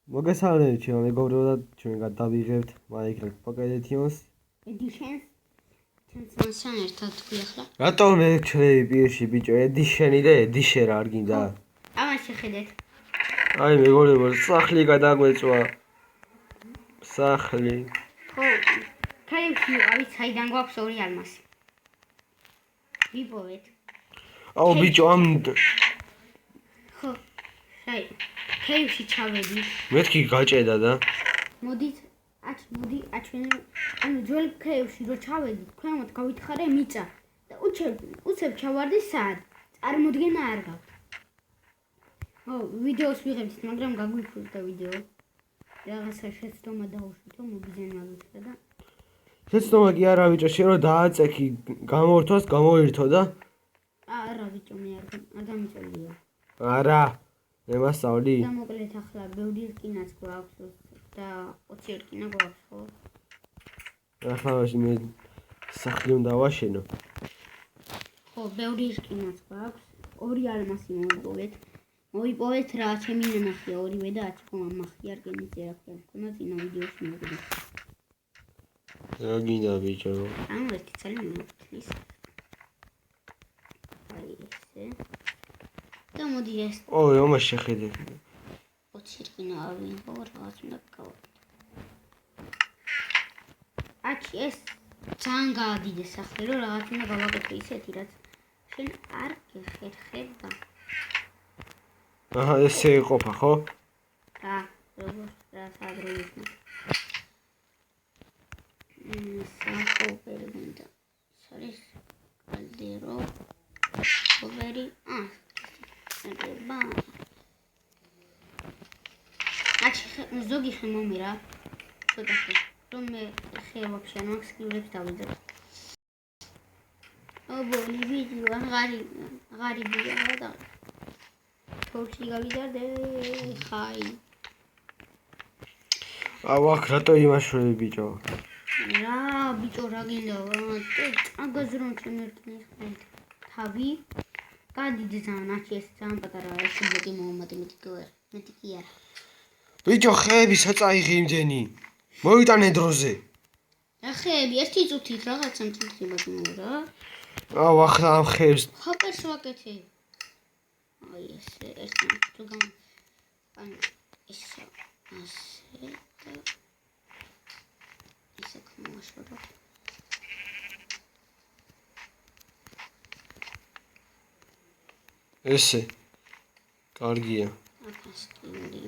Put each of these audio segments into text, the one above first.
მოგესალმებით ჩემო მეგობრებო და ჩვენ გადავიღებთ Minecraft Pocket Edition-ს. Edition-ს. ჩვენთან ერთად თქვი ახლა. რატომ მე ჩვენი პირში ბიჭო Edition-ი და Edition არ გინდა? ამას შეხედეთ. აი მეგობრებო, სახლი გადაგვეწვა. სახლი. ხო, ქაიფი ავით საიდან გვაქვს 2 ალმასი. ვიპოვეთ. აუ ბიჭო ამ ხო, აი ქაიფი ჩავედი. მეთქი გაჭედა და მოდით აჩვენ ანუ ძველ ქაიფში რო ჩავედი, ქვემოთ გავითხარე მიწა და უცებ ჩავარდი სად? წარმოდგენა არ გაქვს. ო, ვიდეოს ვიღებთ, მაგრამ გაგვიფუძდა ვიდეო. რაღაცა შეცდომა დაუშვითო მოგიზენა ვიცი და შეცდომა კი არა ბიჭო, შენ რო დააწექი გამორთვას, გამოირთო და არა ბიჭო, მე არ გამიწევია. არა, მე მასწავლი. და მოკლედ ახლა ბევრი რკინაც გვაქვს და 20 რკინა გვაქვს, ხო? ახლა მე სახლი უნდა ვაშენო. ხო, ბევრი რკინაც გვაქვს. 2 ალმასი მოვიპოვეთ რა, ჩემი ნახია ორივე და 10 ხომ ამახი არ გენიძე რა ქვია. მქონდა წინა ვიდეოში მოვიდე. რა გინდა ბიჭო? ანუ ერთი წელი მოვთლის. აი ესე. და მოდი ეს. ოი, ომას შეხედე. 20 რკინა ავიღო, რაღაც უნდა გავაკეთო. აჩი ეს ძალიან გაადიდე სახლი, რომ რაღაც უნდა გავაკეთო ისეთი, რაც შენ არ გეხერხება. აჰა, ესე იყოფა, ხო? რა, როგორ რა სადრო იქნა. საფოვერი უნდა. სარის კალდერო. ფოვერი, ება. აჩი ზოგი ხე მომირა. ცოტა ხე. რომ მე ხე ვაფშე არ მაქვს კილებს დავიძებ. ობოლი ვიდეო ღარიბია და თორში გავიდარდე ხაი. აუ აქ რატო იმაშვები ბიჭო? რა ბიჭო რა გინდა? აგაზრონ შემერტნის ხმით. თავი გადიდე ძალიან აჩი ეს ძალიან პატარა ეს ბლოკი მომატი მეტი კი არა. ბიჭო ხეები საწაიღი იმდენი. მოიტანე დროზე. რა ხეები ერთი წუთით რაღაცა წუთით მოგრა. აუ ახლა ამ ხეებს ხაპერს ვაკეთე. აი ესე ერთი თუ გამ ანუ ესე ასე და ესე ხმაშორო. ესე კარგია. აფასტინდი.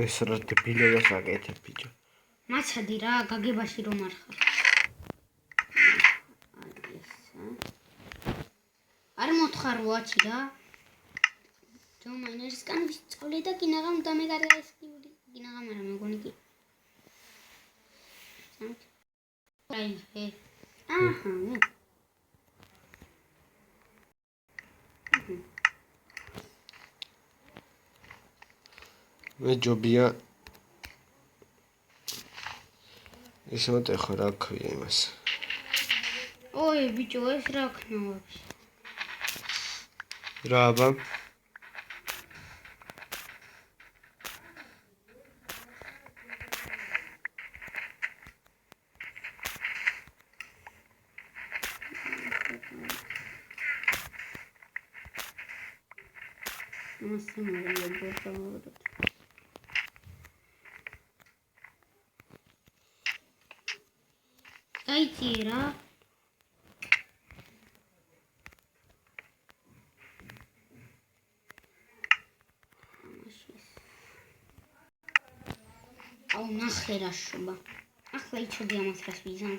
ეს რა დებილებას აკეთებ ბიჭო. მაცადი რა გაგებაში რომ არ ხარ. არ მოთხარ ვაჩი რა. ჯომაინერს კან ვისწავლე და კინაღამ დამეგარა ეს კინაღამ არა მეგონი კი. აი ჰე. აჰა. მე ჯობია ეს მოტეხო რა ქვია იმას. ოი ბიჭო ეს რა ქნა ვაფშე. რა აბა? აიცი რა. აუ ნახე რა შობა. ახლა იცოდი ამას რას ვიზამ.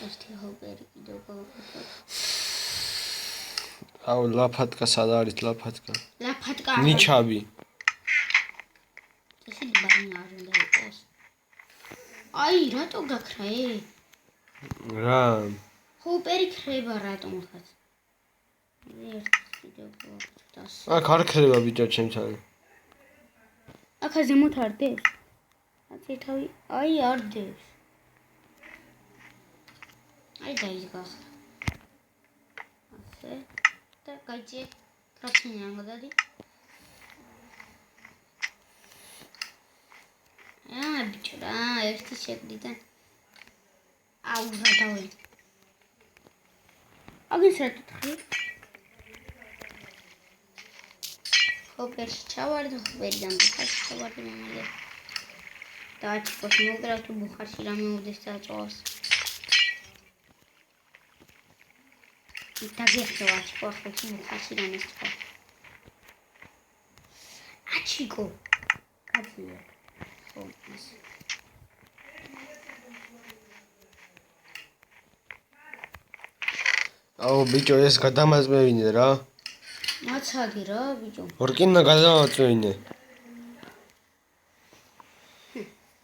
ერთი ჰოპერი კიდევ გავაკეთე. აუ ლაფატკა სად არის ლაფატკა? ლაფატკა. ნიჩაბი. ესე ბანი არ უნდა იყოს. აი რატო გაქრა ე? რა? ჰოპერი ხრება რატომღაც. ერთი კიდევ გავაკეთე. აქ არ ხრება ბიჭო ჩემთან. აქ ზემოთ არ დევს? აცი თავი აი არ დევს. აი დაიზგავს. ასე და გაიჭე კრაფტინი არ გადადი. ბიჭო რა, ერთი შეგვიდან. აუ რა დავე. აგის რა თქი? ხოპერში ჩავარდი, ხოპერიდან ბუხარში ჩავარდი მომალე. დააჭყოს მოგრა თუ ბუხარში რამე მოდის წაწვავს. დაგიხევა ჩხოხში ბუხარში რამე წვა. აჩიკო. კაცია. ხოპერს. აუ ბიჭო ეს გადამაწმევინე რა. მაცადი რა ბიჭო. ორკინა გადამაწმევინე.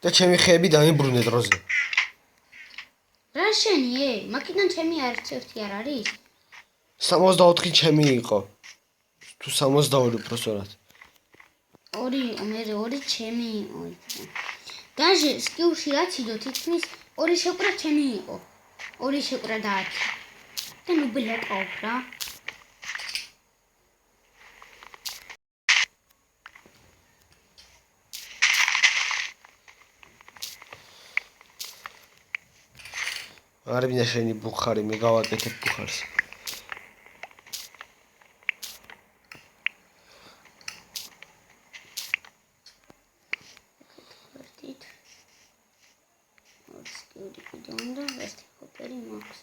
და ჩემი ხეები დაიმბრუნე დროზე. რა შენიე? მაკიდან ჩემი არც ერთი არ არის? 64 ჩემი იყო. თუ 62 უბრალოდ. ორი მე ორი ჩემი იყო. დაჟე სკიუში რაც იდო თითქმის ორი შეკრა ჩემი იყო. ორი შეკრა და 10. და ნუ ბლოკავ რა. არ მინდა შენი ბუხარი, მე გავაკეთებ ბუხარს. ვერტით. ორი სკიური კიდონდა, ერთი ხოპერი მაქვს.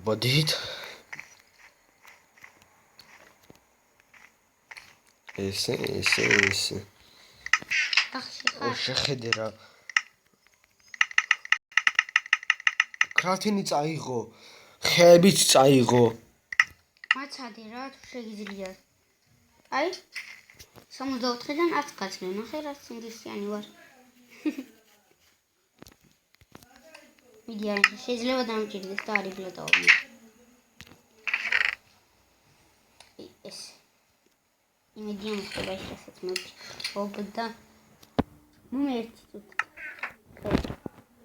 ბოდით. ესე. შეხედე რა. კრაფტინი წაიღო. ხეებიც წაიღო. მაცადე რა თუ შეგიძლია. აი 64-დან 10 გაცნე, ნახე რა სინგისიანი ვარ. მიდიან შეიძლება დამჭირდეს და არის ბლოტაობი. ეს იმედიან ხდება ის რასაც მე ვფიქრობდა. ერთი წუთი.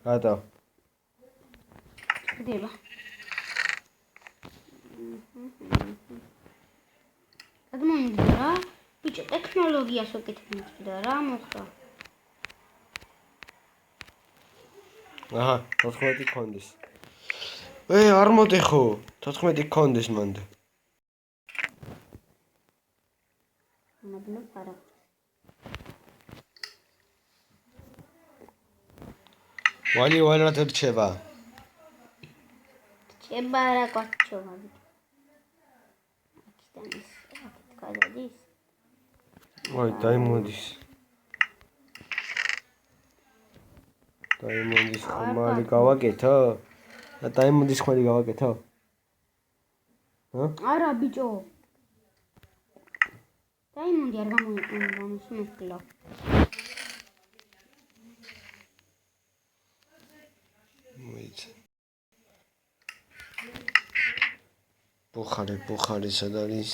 რატო? ხდება. გადმოინდა რა? ბიჭო, ტექნოლოგიას ვეკითხებდა რა მოხდა? აჰა, 14 კონდეს. არ მოდი ხო? 14 კონდეს მანდ. მადლობ არა. ვალი რა დარჩება? რჩება რა გვაჩოვა ბიჭო. აქედან ის აქეთ გადადის. აი, დაიმონდის. დაიმონდის ხმალი გავაკეთო? და დაიმონდის ხმალი გავაკეთო? არა ბიჭო. დაიმონდი არ გამოსმენდა. მოიცა. ბუხარი სად არის?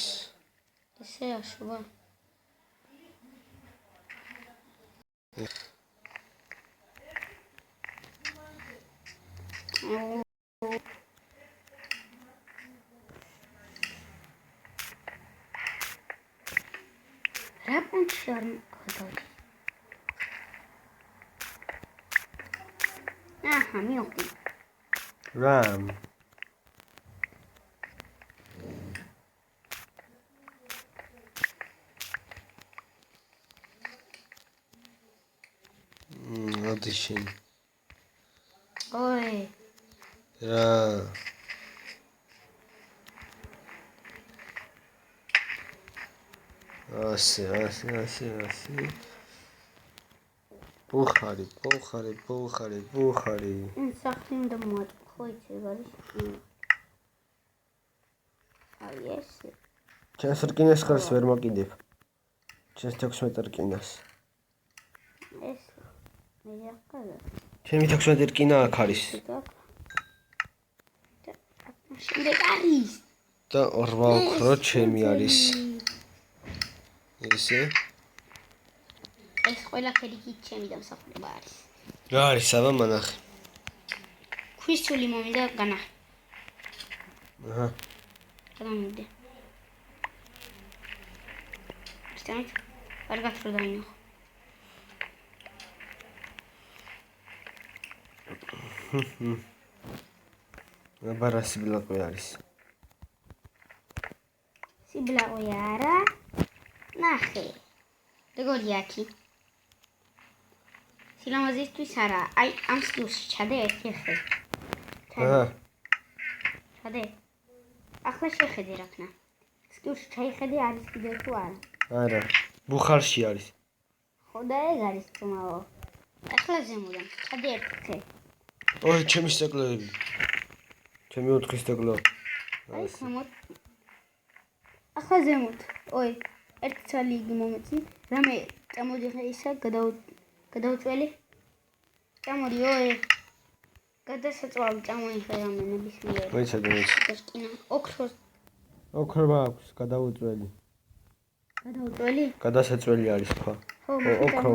ესე აშუა. რა პუნქტი არ გადავდი. აჰა, მივხვდი. რამ. audition. Oi. რა. ასე. ბუხარი. სახში უნდა მოაწყო იცი არის. აი ეს. ჩემს რკინას ხარს ვერ მოკიდებ. ჩემს 16 რკინას. ეს მე ახლა. ჩემი 16 რკინა აქ არის. შემდეგ არის. და 8 ოქრო ჩემი არის. ესე ეს ყველაფერი კი ჩემი დამსახურება არის. რა არის საბა მანახე? ქვის ცული მომიდა განახე. აჰა. გადამივიდე. სტამით. კარგად რო დაინახო. აბა სიბლაყვი არის. სიბლაყვი არა. ნახე. როგორია აქი? სილამაზისთვის არა. აი ამ სტილში ჩადე ერთი ხე. აჰა. ჩადე. ახლა შეხედე რა ქნა. სტილში ჩაიხედე არის კიდე თუ არა. არა. ბუხარში არის. ხო და ეგ არის თუმაო. ახლა ზემოდან ჩადე ერთი ხე. ოი, ჩემი სტეკლები. ჩემი 4 სტეკლო. აი ხმოთ. ახლა ზემოთ. ოი, ერთი ცალი იგი მომეწი. რამე წამოდი ხე ისა გადავწველი. წამოდი ოი. გადასაწვავი წამოიღე რამე ნებისმიერი. მოიცადე. დასკინა. ოქროს ოქროა აქვს, გადავუწველი. გადავწველი? გადასაწველი არის თქვა. ხო, ოქრო.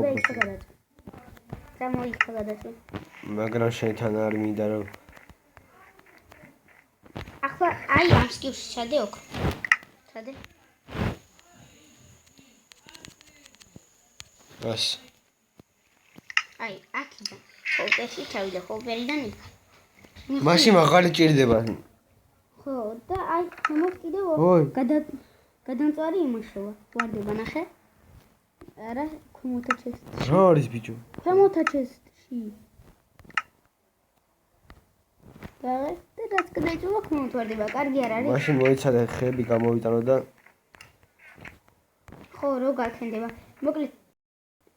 წამოიღე გადაწველი. მაგრამ შენთან არ მინდა რომ ახლა აი ამ სტილში ჩადე ოქრო. ჩადე. ას. აი, აქედან. ხოლტეში ჩავიდა, ხოლტერიდან იქ. მაშინ მაღალი ჭირდება. ხო, და აი, შემოს კიდევ ოი. გადამწვარი იმუშავა. ვარდება, ნახე. არა, ქვემოთა ჩესტში. რა არის ბიჭო? ქვემოთა ჩესტში. და რაც გადაიწვა ქვემოთ ვარდება, კარგი არ არის? მაშინ მოიცადე ხეები გამოვიტანო და ხო, რო გაქენდება. მოკლედ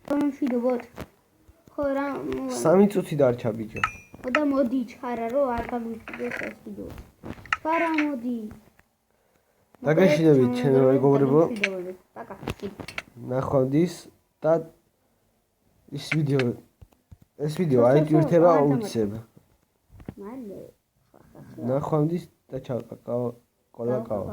გამომშვიდობოთ. ხო, რა 3 წუთი დარჩა ბიჭო. ხო და მოდი ჩარა რო არ გაგვიჭდეს ეს ვიდეო. ჩარა მოდი. დაგეშინებით ჩემო მეგობრებო. პაკა. ნახვამდის და ეს ვიდეო აიტვირთება უცებ. მალე. ნახვამდის და ჩაყაყაო. კოლაკაო.